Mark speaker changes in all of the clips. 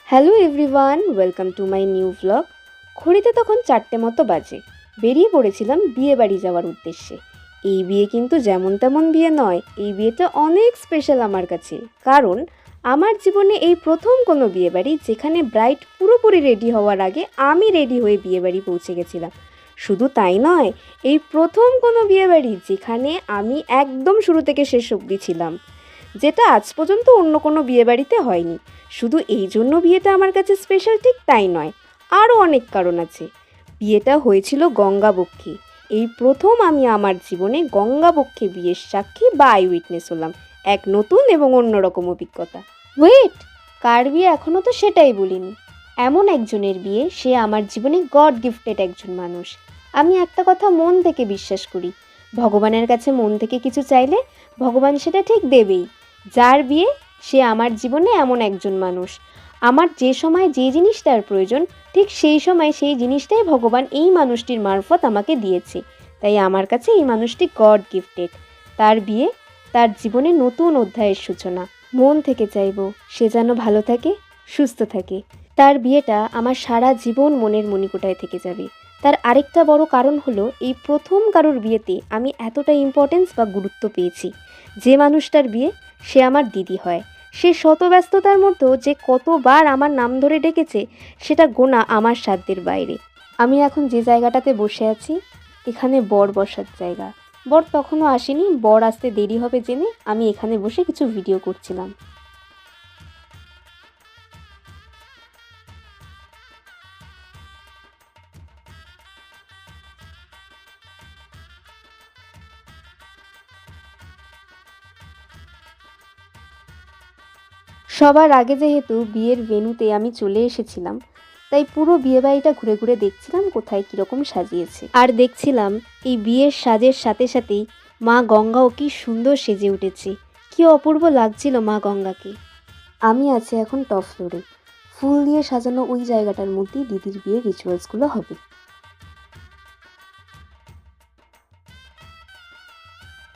Speaker 1: Hello everyone, welcome to my new vlog. ঘড়িতে তখন 4টে মতো বাজে। বেরিয়ে পড়েছিলাম বিয়ে বাড়ি যাওয়ার উদ্দেশ্যে। এই বিয়ে কিন্তু যেমন তেমন বিয়ে নয়, এই বিয়েটা অনেক স্পেশাল আমার কাছে। কারণ আমার জীবনে এই প্রথম কোনো বিয়ে বাড়ি যেখানে ব্রাইড পুরোপুরি রেডি হওয়ার আগে আমি রেডি হয়ে বিয়ে বাড়ি পৌঁছে গেছিলাম। শুধু তাই নয়, এই প্রথম কোনো বিয়ে বাড়ি যেখানে আমি একদম শুরু থেকে শেষ অবধি ছিলাম, যেটা আজ পর্যন্ত অন্য কোনো বিয়েবাড়িতে হয়নি। শুধু এই জন্য বিয়েটা আমার কাছে স্পেশাল ঠিক তাই নয়, আরও অনেক কারণ আছে। বিয়েটা হয়েছিল গঙ্গাবক্ষে। এই প্রথম আমি আমার জীবনে গঙ্গাবক্ষে বিয়ের সাক্ষী বা আই উইটনেস হলাম। এক নতুন এবং অন্যরকম অভিজ্ঞতা। ওয়েট, কার বিয়ে এখনও তো সেটাই বলিনি। এমন একজনের বিয়ে, সে আমার জীবনে গড গিফটেড একজন মানুষ। আমি একটা কথা মন থেকে বিশ্বাস করি, ভগবানের কাছে মন থেকে কিছু চাইলে ভগবান সেটা ঠিক দেবেই। যার বিয়ে, সে আমার জীবনে এমন একজন মানুষ। আমার যে সময় যে জিনিসটার প্রয়োজন, ঠিক সেই সময় সেই জিনিসটাই ভগবান এই মানুষটির মারফত আমাকে দিয়েছে। তাই আমার কাছে এই মানুষটি গড গিফটেড। তার বিয়ে, তার জীবনে নতুন অধ্যায়ের সূচনা। মন থেকে চাইব সে যেন ভালো থাকে, সুস্থ থাকে। তার বিয়েটা আমার সারা জীবন মনের মণিকোঠায় থেকে যাবে। তার আরেকটা বড় কারণ হলো, এই প্রথম কারোর বিয়েতে আমি এতটা ইম্পর্টেন্স বা গুরুত্ব পেয়েছি। যে মানুষটার বিয়ে, সে আমার দিদি হয়। সে শত ব্যস্ততার মধ্যেও যে কতবার আমার নাম ধরে ডেকেছে, সেটা গোনা আমার সাধ্যের বাইরে। আমি এখন যে জায়গাটাতে বসে আছি, এখানে বর বসার জায়গা। বর তখনও আসেনি, বর আসতে দেরি হবে জেনে আমি এখানে বসে কিছু ভিডিও করছিলাম। সবার আগে যেহেতু বিয়ের ভেন্যুতে আমি চলে এসেছিলাম, তাই পুরো বিয়েবাড়িটা ঘুরে ঘুরে দেখছিলাম কোথায় কীরকম সাজিয়েছে। আর দেখছিলাম এই বিয়ের সাজের সাথে সাথেই মা গঙ্গাও কি সুন্দর সেজে উঠেছে। কি অপূর্ব লাগছিল মা গঙ্গাকে। আমি আছি এখন টপ ফ্লোরে। ফুল দিয়ে সাজানো ওই জায়গাটার মধ্যেই দিদির বিয়ের রিচুয়ালসগুলো হবে।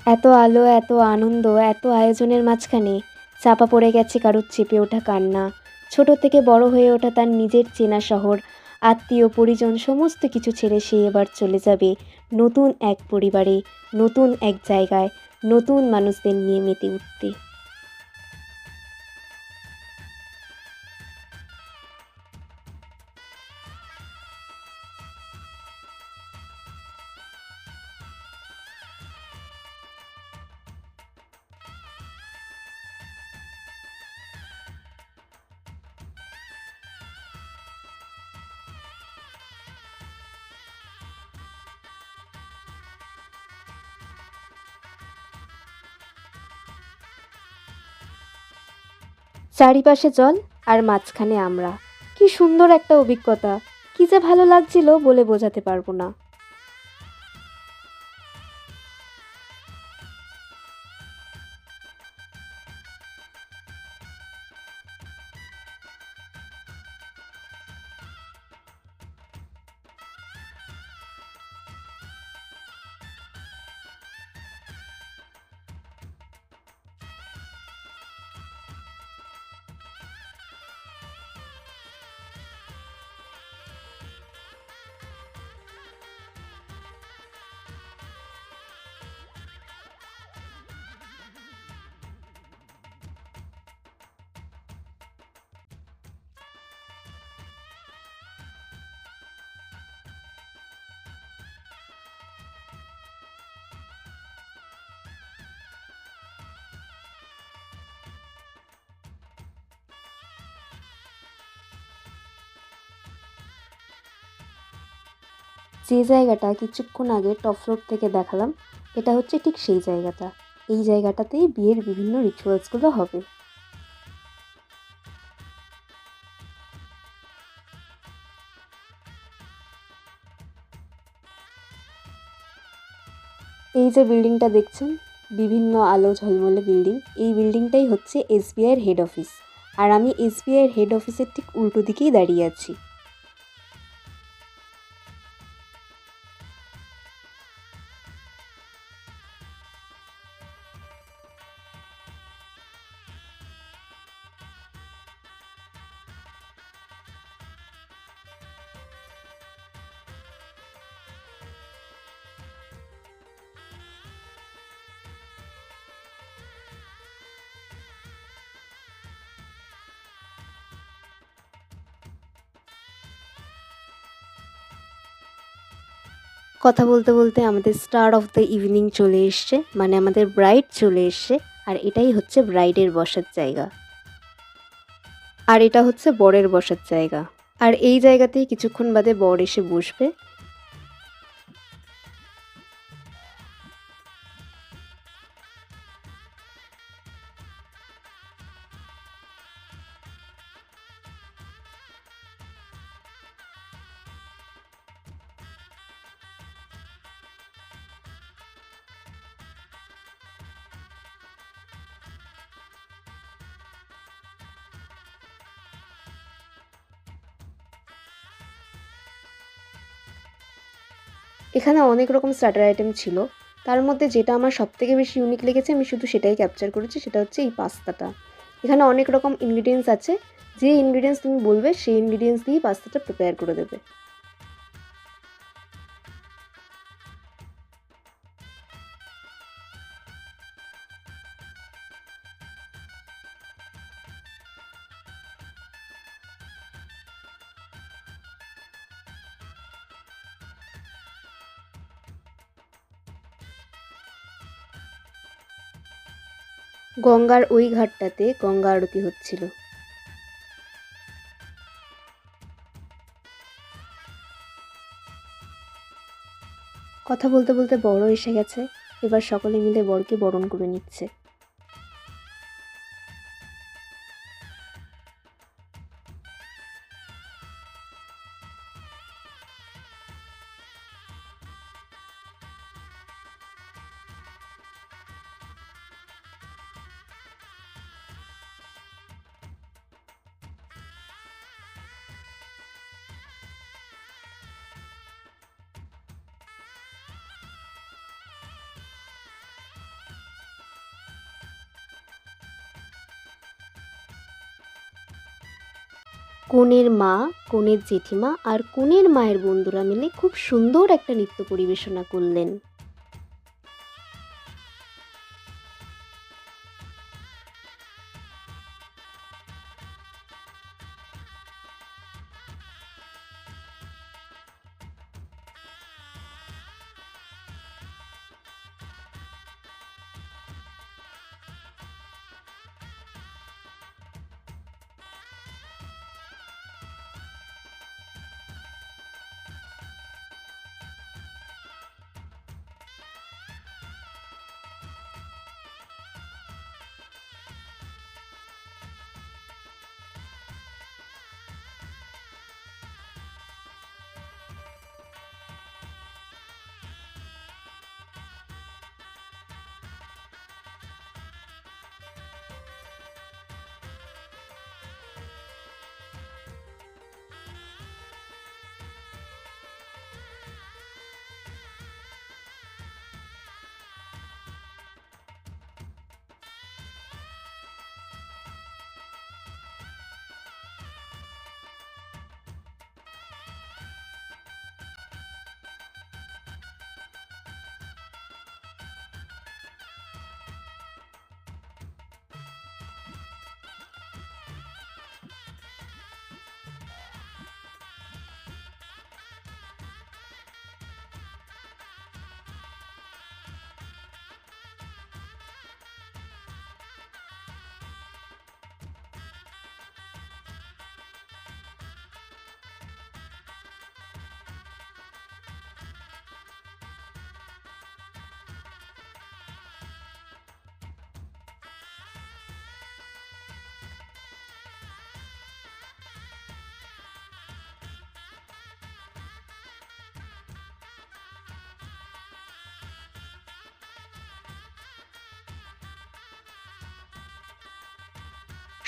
Speaker 1: এত আলো, এত আনন্দ, এত আয়োজনের মাঝখানে চাপা পড়ে গেছে কারোর চেপে ওঠা কান্না। ছোট থেকে বড় হয়ে ওঠা তার নিজের চেনা শহর, আত্মীয় পরিজন সমস্ত কিছু ছেড়ে সে এবার চলে যাবে নতুন এক পরিবারে, নতুন এক জায়গায়, নতুন মানুষদের নিয়ে মেতে উঠতে। চারিপাশে জল আর মাঝখানে আমরা। কি সুন্দর একটা অভিজ্ঞতা! কি যে ভালো লাগছিল বলে বোঝাতে পারবো না। যে জায়গাটা কিছুক্ষণ আগে টপ ফ্লোর থেকে দেখালাম, এটা হচ্ছে ঠিক সেই জায়গাটা। এই জায়গাটাতেই বিয়ের বিভিন্ন রিচুয়ালসগুলো হবে। এই যে বিল্ডিংটা দেখছেন, বিভিন্ন আলো ঝলমলে বিল্ডিং, এই বিল্ডিংটাই হচ্ছে এসবিআইয়ের হেড অফিস। আর আমি এসবিআইয়ের হেড অফিসের ঠিক উল্টো দিকেই দাঁড়িয়ে আছি। কথা বলতে বলতে আমাদের স্টার অফ দ্য ইভিনিং চলে এসছে, মানে আমাদের ব্রাইড চলে এসছে। আর এটাই হচ্ছে ব্রাইডের বসার জায়গা, আর এটা হচ্ছে বরের বসার জায়গা। আর এই জায়গাতেই কিছুক্ষণ বাদে বর এসে বসবে। এখানে অনেক রকম স্টার্টার আইটেম ছিল, তার মধ্যে যেটা আমার সবথেকে বেশি ইউনিক লেগেছে আমি শুধু সেটাই ক্যাপচার করেছি, সেটা হচ্ছে এই পাস্তাটা। এখানে অনেক রকম ইনগ্রিডিয়েন্টস আছে, যে ইনগ্রিডিয়েন্টস তুমি বলবে সেই ইনগ্রিডিয়েন্টস দিয়েই পাস্তাটা প্রিপেয়ার করে দেবে। গঙ্গার ওই ঘাটটাতে গঙ্গা আরতি হচ্ছিল। কথা বলতে বলতে বড় এসে গেছে, এবার সকলে মিলে বরকে বরণ করে নিচ্ছে। কনের মা, কনের জেঠিমা আর কনের মায়ের বন্ধুরা মিলে খুব সুন্দর একটা নৃত্য পরিবেশনা করলেন।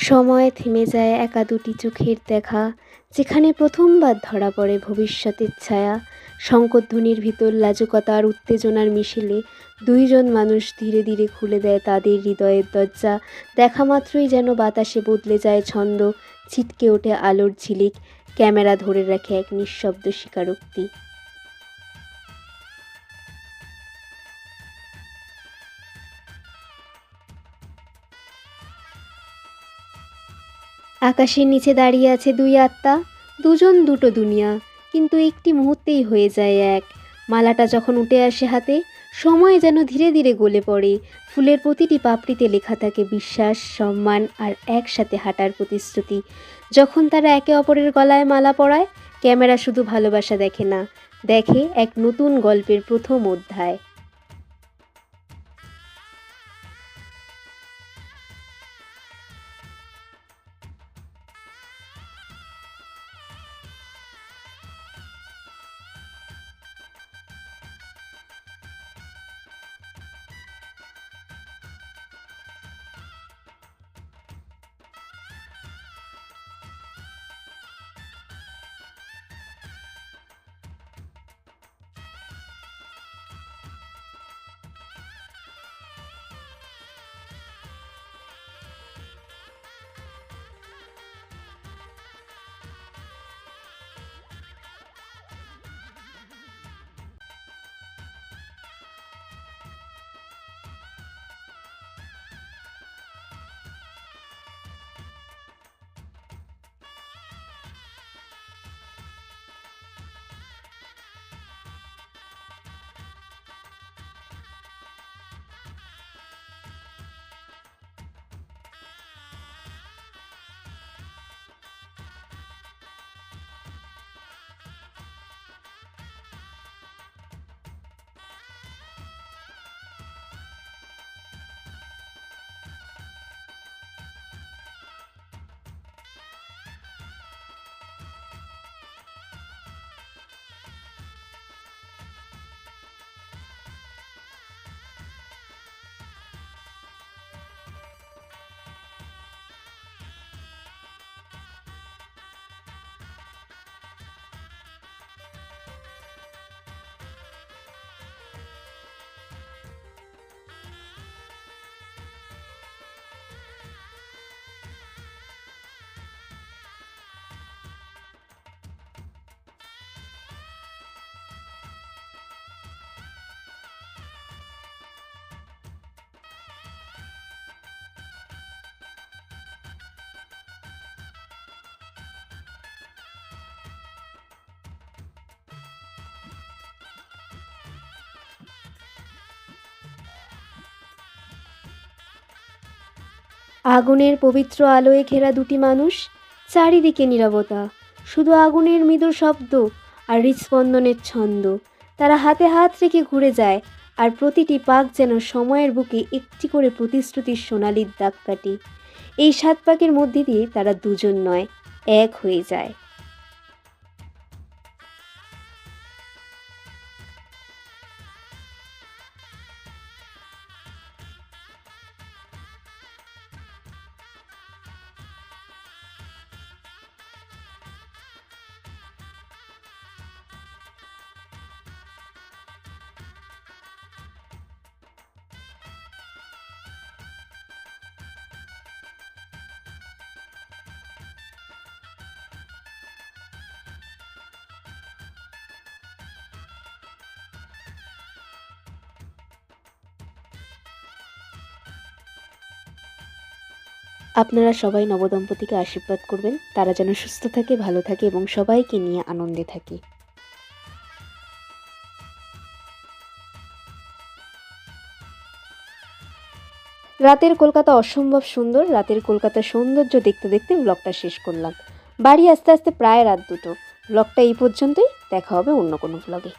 Speaker 1: সময় থেমে যায় একা দুটি চোখের দেখা, যেখানে প্রথমবার ধরা পড়ে ভবিষ্যতের ছায়া। শঙ্খধ্বনির ভিতর লাজুকতা আর উত্তেজনার মিশেলে দুইজন মানুষ ধীরে ধীরে খুলে দেয় তাদের হৃদয়ের দরজা। দেখা মাত্রই যেন বাতাসে বদলে যায় ছন্দ, ছিটকে ওঠে আলোর ঝিলিক, ক্যামেরা ধরে রাখে এক নিঃশব্দ স্বীকারোক্তি। আকাশের নিচে দাঁড়িয়ে আছে দুই আত্মা, দুজন দুটো দুনিয়া, কিন্তু একটি মুহূর্তেই হয়ে যায় এক। মালাটা যখন উঠে আসে হাতে, সময় যেন ধীরে ধীরে গলে পড়ে। ফুলের প্রতিটি পাপড়িতে লেখা থাকে বিশ্বাস, সম্মান আর একসাথে হাঁটার প্রতিশ্রুতি। যখন তারা একে অপরের গলায় মালা পরায়, ক্যামেরা শুধু ভালোবাসা দেখে না, দেখে এক নতুন গল্পের প্রথম অধ্যায়। আগুনের পবিত্র আলোয় ঘেরা দুটি মানুষ, চারিদিকে নীরবতা, শুধু আগুনের মৃদু শব্দ আর হৃৎস্পন্দনের ছন্দ। তারা হাতে হাত রেখে ঘুরে যায়, আর প্রতিটি পাক যেন সময়ের বুকে একটি করে প্রতিশ্রুতির সোনালির দাগ কাটে। এই ৭ পাকের মধ্যে দিয়ে তারা দুজন নয়, এক হয়ে যায়। আপনারা সবাই নবদম্পতিকে আশীর্বাদ করবেন, তারা যেন সুস্থ থাকে, ভালো থাকে এবং সবাইকে নিয়ে আনন্দে থাকে। রাতের কলকাতা অসম্ভব সুন্দর। রাতের কলকাতার সৌন্দর্য দেখতে দেখতে ব্লগটা শেষ করলাম। বাড়ি আস্তে আস্তে প্রায় রাত ২টো। ব্লগটা এই পর্যন্তই, দেখা হবে অন্য কোনো ব্লগে।